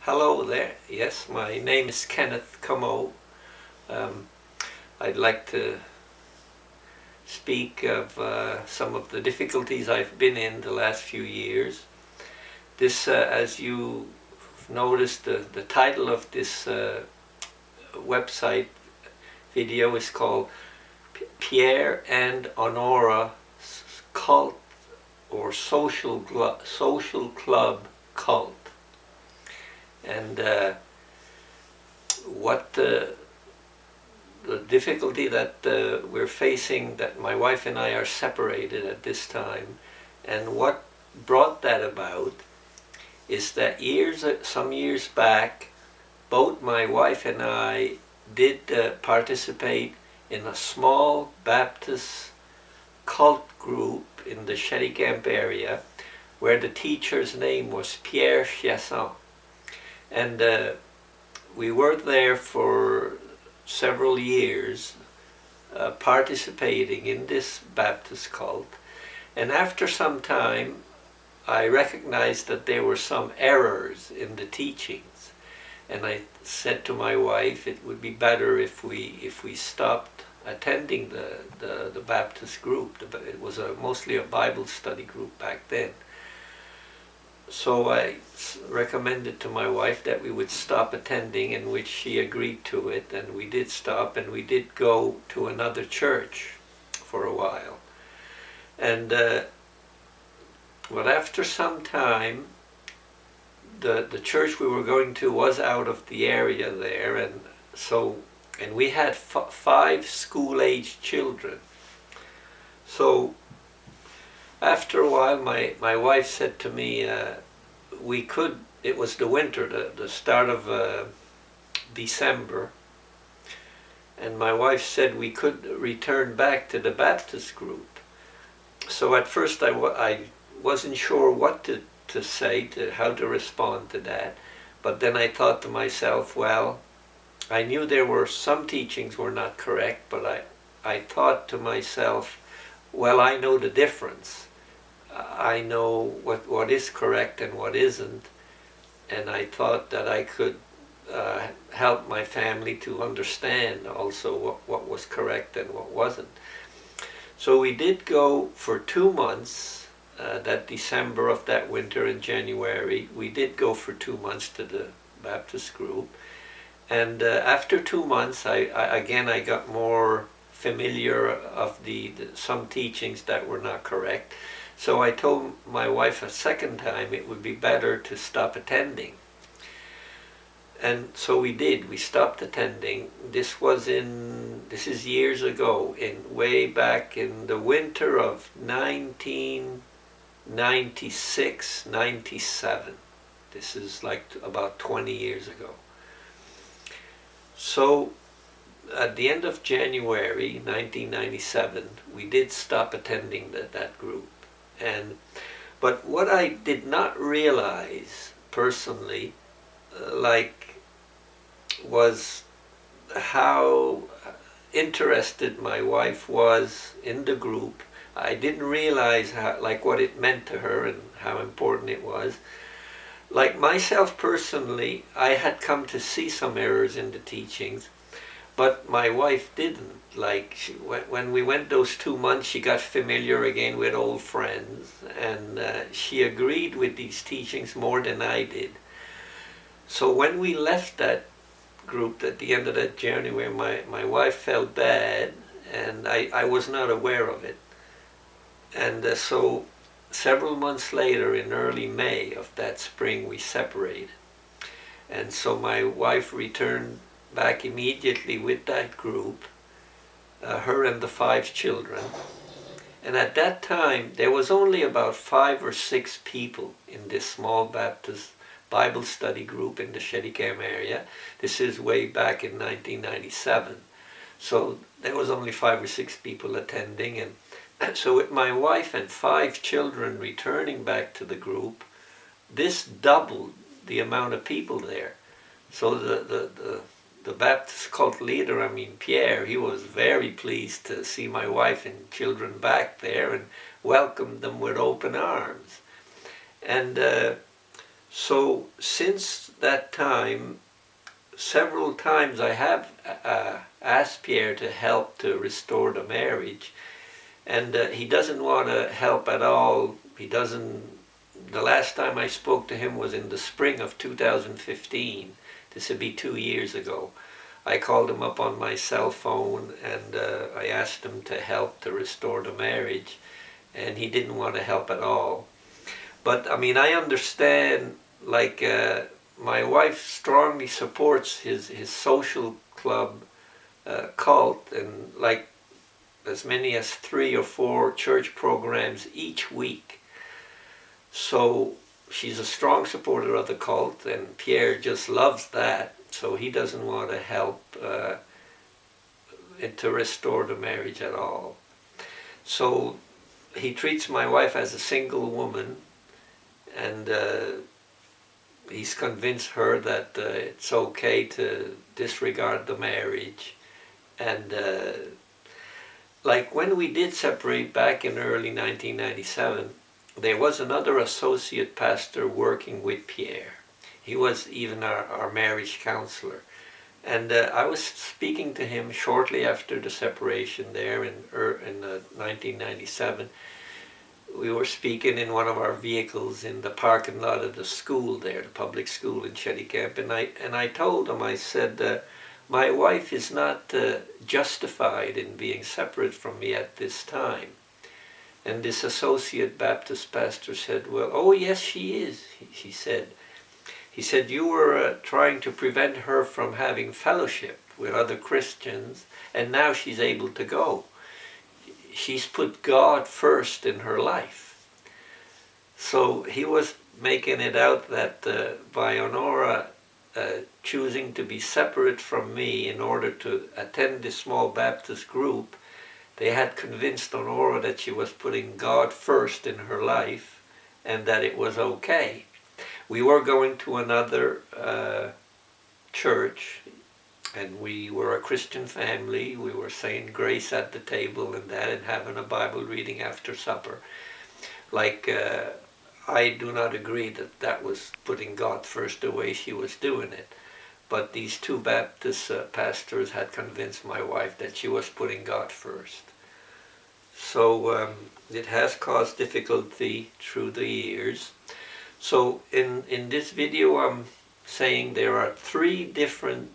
Hello there. Yes, my name is Kenneth Como. Um, I'd like to speak of some of the difficulties I've been in the last few years. This, as you noticed, the title of this website video is called Pierre and Honora Cult or Social Club Cult. And what the difficulty that we're facing, that my wife and I are separated at this time, and what brought that about is that some years back, both my wife and I did participate in a small Baptist cult group in the Cheticamp area, where the teacher's name was Pierre. And we were there for several years participating in this Baptist cult. And after some time, I recognized that there were some errors in the teachings. And I said to my wife, it would be better if we stopped attending the Baptist group. It was mostly a Bible study group back then. So I recommended to my wife that we would stop attending, in which she agreed to it, and we did stop, and we did go to another church for a while. And but after some time, the church we were going to was out of the area there, and we had 5 school-aged children. So after a while, my wife said to me, it was the winter, the start of December, and my wife said we could return back to the Baptist group. So at first I wasn't sure what to say, how to respond to that, but then I thought to myself, well, I knew there were some teachings were not correct, but I thought to myself, well, I know the difference. I know what is correct and what isn't, and I thought that I could help my family to understand also what was correct and what wasn't. So we did go for 2 months, that December of that winter and January. We did go for 2 months to the Baptist group, and after 2 months I got more familiar of some teachings that were not correct. So I told my wife a second time it would be better to stop attending. And so we did. We stopped attending. This is years ago, way back in the winter of 1996, 97. This is like about 20 years ago. So at the end of January 1997, we did stop attending that group. But what I did not realize personally, was how interested my wife was in the group. I didn't realize what it meant to her and how important it was. Like myself personally, I had come to see some errors in the teachings, but my wife didn't. When we went those 2 months, she got familiar again with old friends, and she agreed with these teachings more than I did. So when we left that group at the end of that January, my wife felt bad, and I was not aware of it. And so several months later, in early May of that spring, we separated. And so my wife returned back immediately with that group, her and the 5 children. And at that time, there was only about 5 or 6 people in this small Baptist Bible study group in the Cheticamp area. This is way back in 1997. So there was only 5 or 6 people attending. And so with my wife and 5 children returning back to the group, this doubled the amount of people there. So the Baptist cult leader, Pierre, he was very pleased to see my wife and children back there and welcomed them with open arms. And so since that time, several times I have asked Pierre to help to restore the marriage, and he doesn't want to help at all. He doesn't. The last time I spoke to him was in the spring of 2015. This would be 2 years ago. I called him up on my cell phone and I asked him to help to restore the marriage, and he didn't want to help at all. But I mean, I understand, like, my wife strongly supports his social club cult, and like as many as 3 or 4 church programs each week. So she's a strong supporter of the cult, and Pierre just loves that, so he doesn't want to help to restore the marriage at all. So he treats my wife as a single woman, and he's convinced her that it's okay to disregard the marriage. And like when we did separate back in early 1997, there was another associate pastor working with Pierre. He was even our marriage counselor. And I was speaking to him shortly after the separation there in 1997. We were speaking in one of our vehicles in the parking lot of the school there, the public school in Cheticamp. And I told him, I said, my wife is not justified in being separate from me at this time. And this associate Baptist pastor said, well, oh yes, she is, he said. He said, you were trying to prevent her from having fellowship with other Christians, and now she's able to go. She's put God first in her life. So he was making it out that by Honora choosing to be separate from me in order to attend this small Baptist group, they had convinced Honora that she was putting God first in her life and that it was okay. We were going to another church, and we were a Christian family. We were saying grace at the table and that, and having a Bible reading after supper. Like, I do not agree that that was putting God first the way she was doing it. But these 2 Baptist pastors had convinced my wife that she was putting God first. So it has caused difficulty through the years. So in this video I'm saying there are 3 different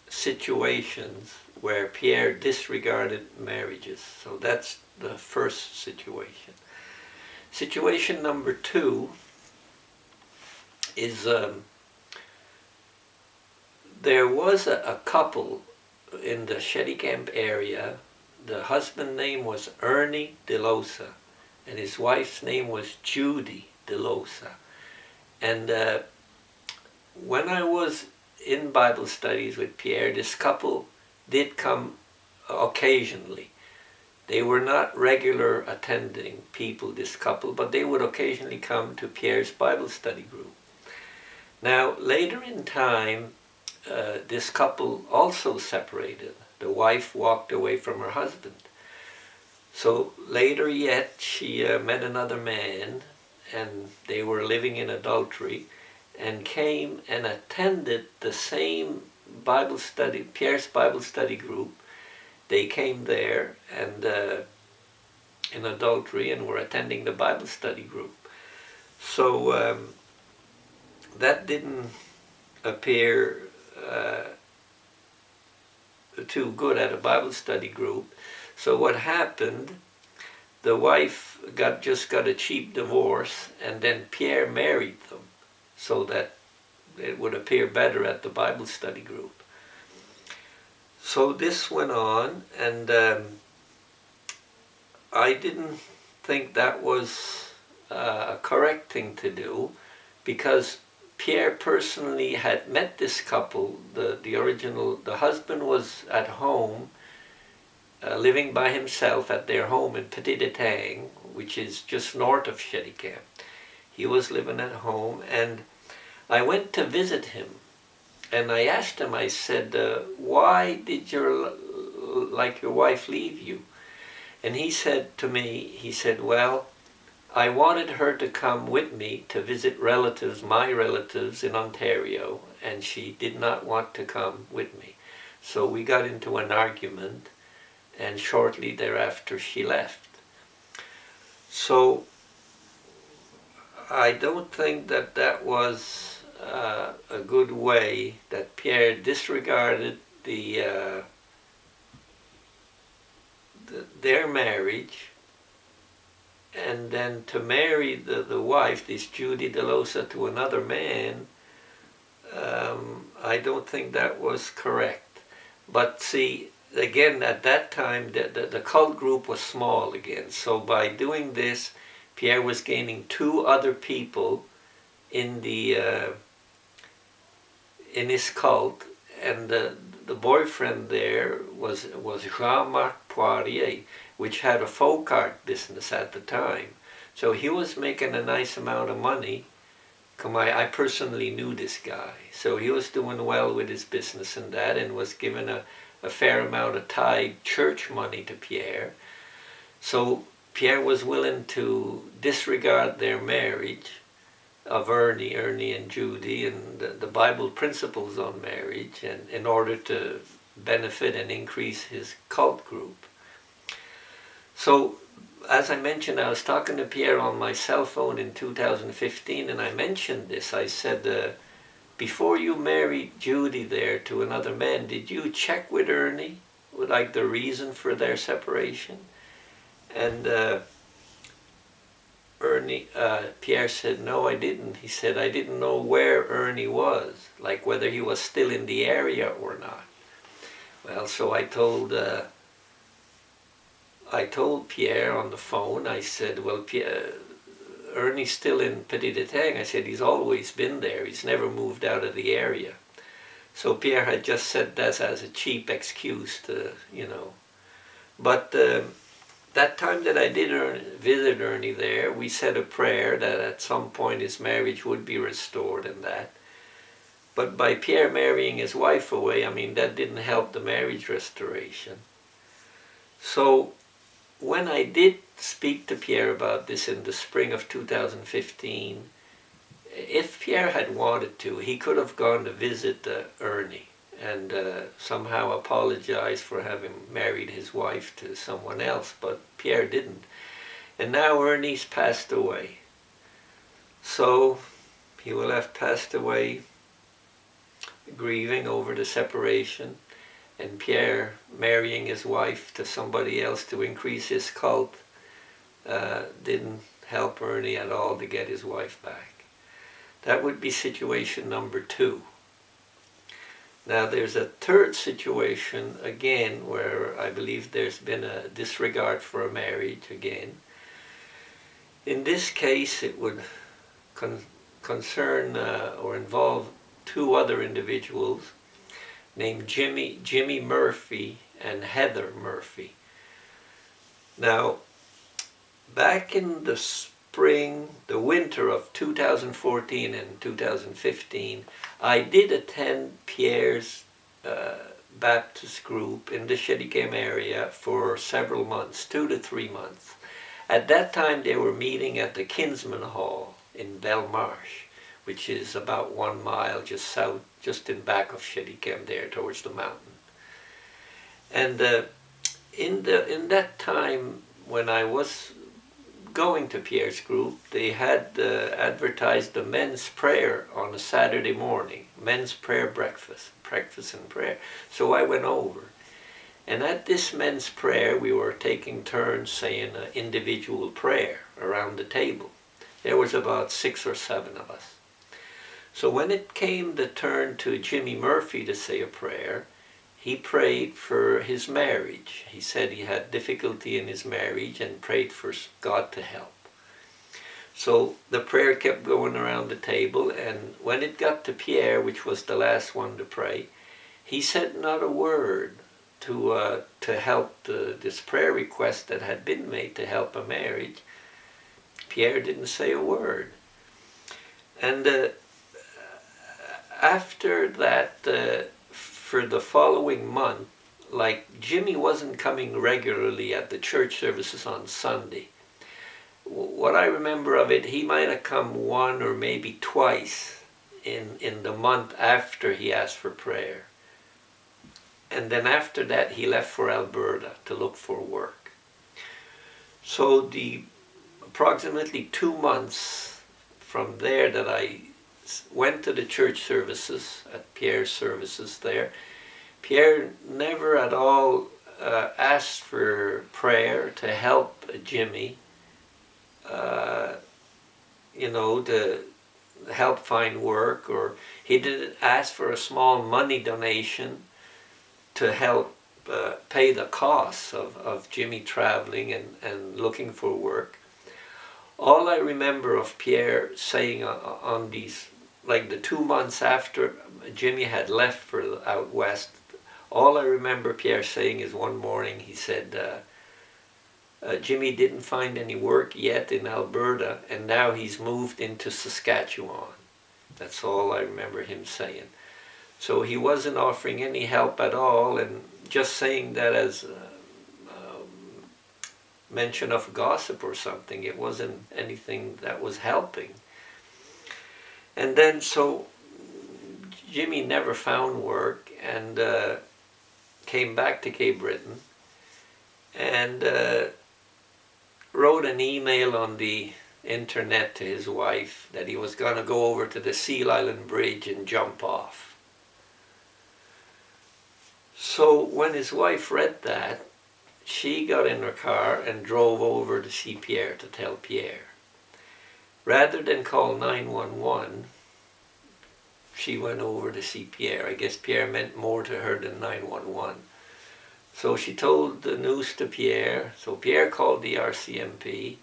situations where Pierre disregarded marriages. So that's the first situation. Situation number 2 is there was a couple in the Cheticamp area. The husband's name was Ernie DeLosa, and his wife's name was Judy DeLosa. And when I was in Bible studies with Pierre, this couple did come occasionally. They were not regular attending people, this couple, but they would occasionally come to Pierre's Bible study group. Now, later in time, this couple also separated. The wife walked away from her husband. So later yet, she met another man, and they were living in adultery, and came and attended the same Bible study, Pierre's Bible study group. They came there and in adultery and were attending the Bible study group. So that didn't appear too good at a Bible study group. So what happened, the wife just got a cheap divorce, and then Pierre married them so that it would appear better at the Bible study group. So this went on, and I didn't think that was a correct thing to do, because Pierre personally had met this couple. The husband was at home, living by himself at their home in Petit-Étang, which is just north of Cheticamp. He was living at home, and I went to visit him, and I asked him, I said, why did your wife leave you? And he said to me, he said, well, I wanted her to come with me to visit relatives, my relatives in Ontario, and she did not want to come with me. So we got into an argument, and shortly thereafter she left. So I don't think that that was a good way that Pierre disregarded their marriage, and then to marry the wife, this Judy DeLosa, to another man. I don't think that was correct. But see, again, at that time, the cult group was small again. So by doing this, Pierre was gaining two other people in his cult, and the boyfriend there was Jean-Marc Poirier, which had a folk art business at the time. So he was making a nice amount of money. I personally knew this guy. So he was doing well with his business and that, and was giving a fair amount of tithe church money to Pierre. So Pierre was willing to disregard their marriage of Ernie and Judy, and the Bible principles on marriage, and in order to benefit and increase his cult group. So, as I mentioned, I was talking to Pierre on my cell phone in 2015, and I mentioned this. I said, before you married Judy there to another man, did you check with Ernie, like the reason for their separation? And Pierre said, no, I didn't. He said, I didn't know where Ernie was, like whether he was still in the area or not. Well, so I told Pierre on the phone. I said, well, Pierre, Ernie's still in Petit-Étang. I said, he's always been there. He's never moved out of the area. So Pierre had just said that as a cheap excuse to, But that time that I did visit Ernie there, we said a prayer that at some point his marriage would be restored and that. But by Pierre marrying his wife away, that didn't help the marriage restoration. So when I did speak to Pierre about this in the spring of 2015, if Pierre had wanted to, he could have gone to visit Ernie and somehow apologize for having married his wife to someone else, but Pierre didn't. And now Ernie's passed away. So he will have passed away grieving over the separation, and Pierre marrying his wife to somebody else to increase his cult didn't help Ernie at all to get his wife back. That would be situation number 2. Now there's a third situation again where I believe there's been a disregard for a marriage again. In this case it would concern or involve 2 other individuals named Jimmy Murphy and Heather Murphy. Now back in the winter of 2014 and 2015, I did attend Pierre's Baptist group in the Cheticamp area for several months, 2 to 3 months. At that time they were meeting at the Kinsman Hall in Belmarsh, which is about 1 mile just in back of Cheticamp there towards the mountain. And in that time when I was going to Pierre's group, they had advertised the men's prayer on a Saturday morning, men's prayer breakfast and prayer. So I went over. And at this men's prayer, we were taking turns saying an individual prayer around the table. There was about 6 or 7 of us. So when it came the turn to Jimmy Murphy to say a prayer, he prayed for his marriage. He said he had difficulty in his marriage and prayed for God to help. So the prayer kept going around the table, and when it got to Pierre, which was the last one to pray, he said not a word to help this prayer request that had been made to help a marriage. Pierre didn't say a word. And after that, for the following month, like Jimmy wasn't coming regularly at the church services on Sunday. what I remember of it, he might have come one or maybe twice in the month after he asked for prayer. And then after that, he left for Alberta to look for work. So the approximately 2 months from there that I went to the church services, at Pierre's services there, Pierre never at all asked for prayer to help Jimmy, to help find work, or he didn't ask for a small money donation to help pay the costs of Jimmy traveling and looking for work. All I remember of Pierre saying on these, like the 2 months after Jimmy had left for out west, all I remember Pierre saying is one morning he said, Jimmy didn't find any work yet in Alberta, and now he's moved into Saskatchewan. That's all I remember him saying. So he wasn't offering any help at all, and just saying that as mention of gossip or something. It wasn't anything that was helping. And then so Jimmy never found work and came back to Cape Breton and wrote an email on the internet to his wife that he was going to go over to the Seal Island Bridge and jump off. So when his wife read that, she got in her car and drove over to see Pierre to tell Pierre. Rather than call 911, she went over to see Pierre. I guess Pierre meant more to her than 911. So she told the news to Pierre. So Pierre called the RCMP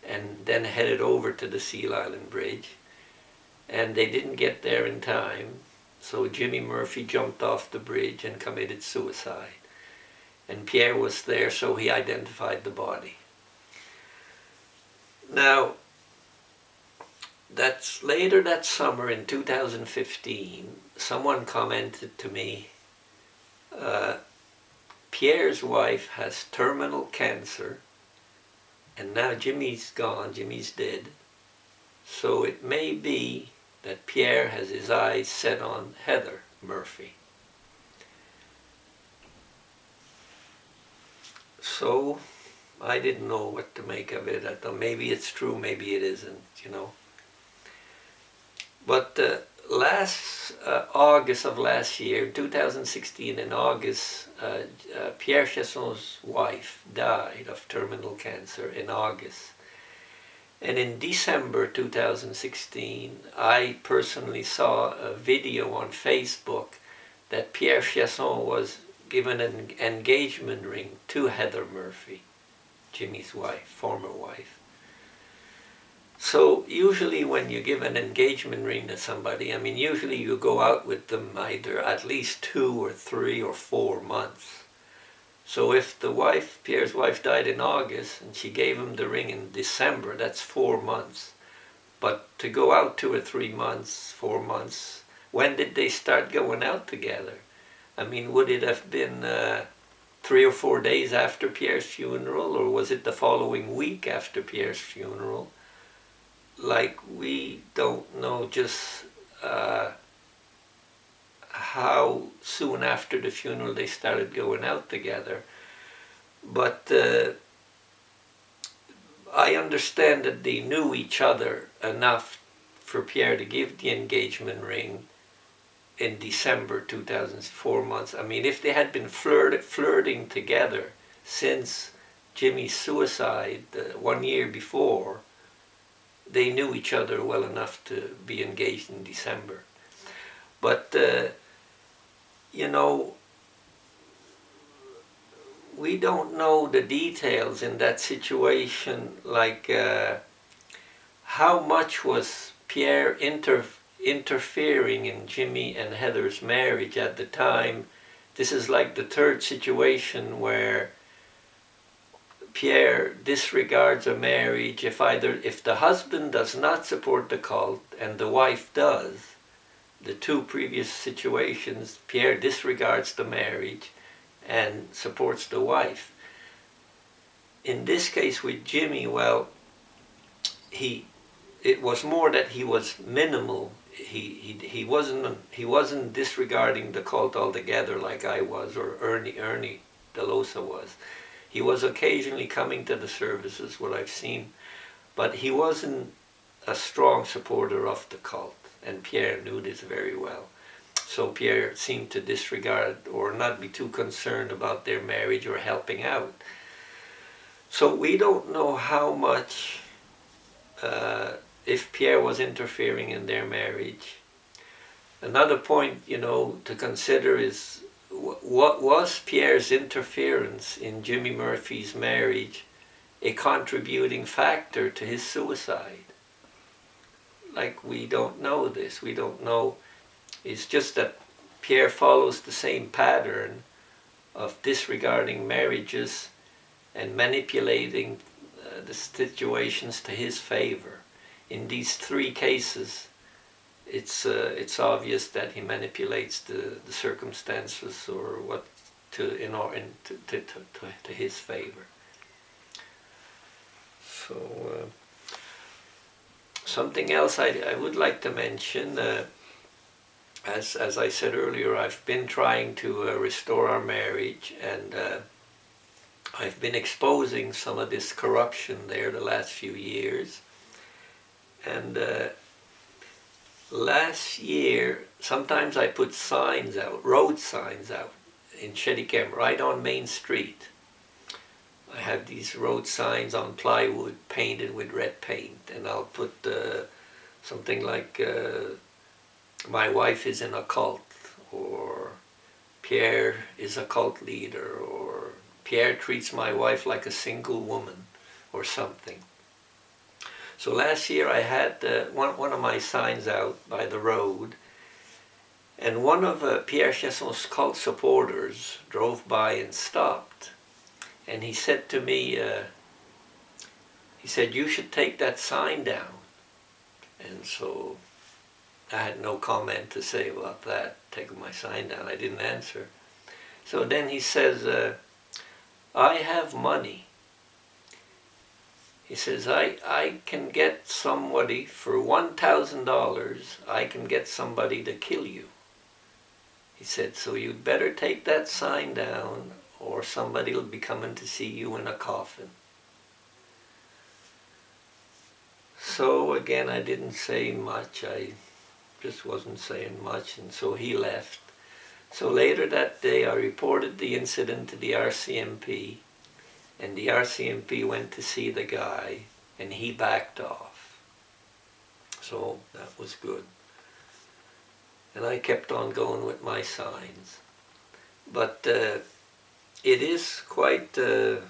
and then headed over to the Seal Island Bridge. And they didn't get there in time. So Jimmy Murphy jumped off the bridge and committed suicide. And Pierre was there, so he identified the body. Now, that's later that summer in 2015, someone commented to me, Pierre's wife has terminal cancer, and now Jimmy's gone, Jimmy's dead. So it may be that Pierre has his eyes set on Heather Murphy. So I didn't know what to make of it. I thought maybe it's true, maybe it isn't, But last August of last year, 2016 in August, Pierre Chesson's wife died of terminal cancer in August. And in December 2016, I personally saw a video on Facebook that Pierre Chesson was given an engagement ring to Heather Murphy, Jimmy's wife, former wife. So usually when you give an engagement ring to somebody, usually you go out with them either at least 2 or 3 or 4 months. So if the wife, Pierre's wife, died in August and she gave him the ring in December, that's 4 months. But to go out 2 or 3 months, 4 months, when did they start going out together? Would it have been 3 or 4 days after Pierre's funeral, or was it the following week after Pierre's funeral? We don't know just how soon after the funeral they started going out together. But I understand that they knew each other enough for Pierre to give the engagement ring in December 2004 months. If they had been flirting together since Jimmy's suicide 1 year before, they knew each other well enough to be engaged in December. But, we don't know the details in that situation, how much was Pierre interfering in Jimmy and Heather's marriage at the time. This is like the third situation where Pierre disregards a marriage if the husband does not support the cult and the wife does. The 2 previous situations, Pierre disregards the marriage and supports the wife. In this case with Jimmy, well, it was more that he was minimal. He wasn't disregarding the cult altogether like I was, or Ernie Delosa was. He was occasionally coming to the services, what I've seen, but he wasn't a strong supporter of the cult, and Pierre knew this very well. So Pierre seemed to disregard or not be too concerned about their marriage or helping out. So we don't know how much, if Pierre was interfering in their marriage. Another point, to consider is what was Pierre's interference in Jimmy Murphy's marriage a contributing factor to his suicide? Like, we don't know this. We don't know. It's just that Pierre follows the same pattern of disregarding marriages and manipulating the situations to his favor. In these three cases, it's obvious that he manipulates the circumstances or what to his favor. So something else I would like to mention, as I said earlier, I've been trying to restore our marriage, and I've been exposing some of this corruption there the last few years. And last year, sometimes I put signs out, road signs out in Cheticamp, right on Main Street. I have these road signs on plywood painted with red paint, and I'll put something like my wife is in a cult, or Pierre is a cult leader, or Pierre treats my wife like a single woman, or something. So last year I had one of my signs out by the road, and one of Pierre Chesson's cult supporters drove by and stopped. And he said to me, he said, "You should take that sign down." And so I had no comment to say about that, taking my sign down. I didn't answer. So then he says, "I have money." He says, I can get somebody for $1,000, I can get somebody to kill you. He said, "So you'd better take that sign down, or somebody will be coming to see you in a coffin." So again, I didn't say much. I just wasn't saying much, and so he left. So later that day, I reported the incident to the RCMP, and the RCMP went to see the guy, and he backed off. So that was good. And I kept on going with my signs. But it is quite a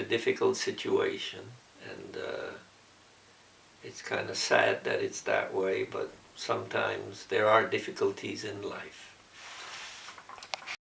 difficult situation, and it's kind of sad that it's that way, but sometimes there are difficulties in life.